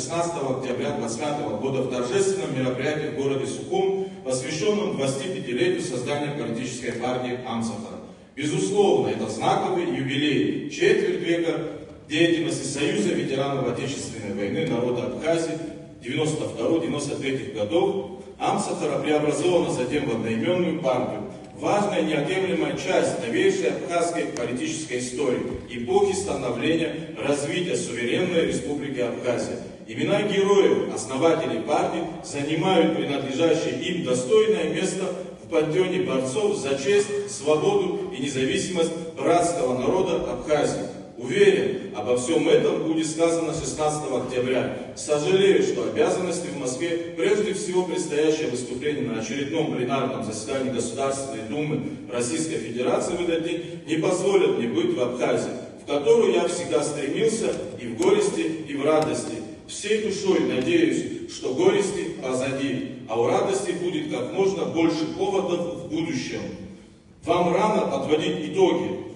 16 октября 2025 года в торжественном мероприятии в городе Сухум, посвященном 25-летию создания политической партии Амсахара. Безусловно, это знаковый юбилей, четверть века деятельности Союза ветеранов Отечественной войны народа Абхазии 92-93 годов. Амсахара преобразована затем в одноименную партию. Важная неотъемлемая часть новейшей абхазской политической истории, эпохи становления, развития суверенной республики Абхазия. Имена героев, основателей партии занимают принадлежащее им достойное место в пантеоне борцов за честь, свободу и независимость братского народа Абхазии. Уверен, обо всем этом будет сказано 16 октября. Сожалею, что обязанности в Москве, прежде всего предстоящее выступление на очередном пленарном заседании Государственной Думы Российской Федерации в этот день, не позволят мне быть в Абхазии, в которую я всегда стремился и в горести, и в радости. Всей душой надеюсь, что горести позади, а у радости будет как можно больше поводов в будущем. Вам рано подводить итоги.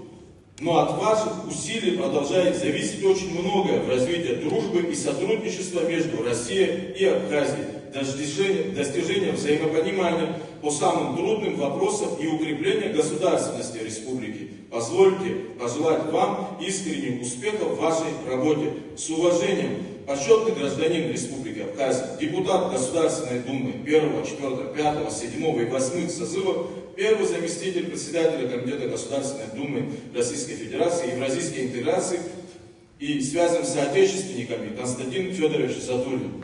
Но от ваших усилий продолжает зависеть очень многое в развитии дружбы и сотрудничества между Россией и Абхазией, достижения взаимопонимания по самым трудным вопросам и укрепления государственности республики. Позвольте пожелать вам искренних успехов в вашей работе. С уважением, почетный гражданин Республики Абхазия, депутат Государственной Думы 1, 4, 5, 7 и 8 созывов, первый заместитель председателя Комитета Государственной Думы Российской Федерации и Евразийской интеграции и связанным с соотечественниками Константин Федорович Затулин.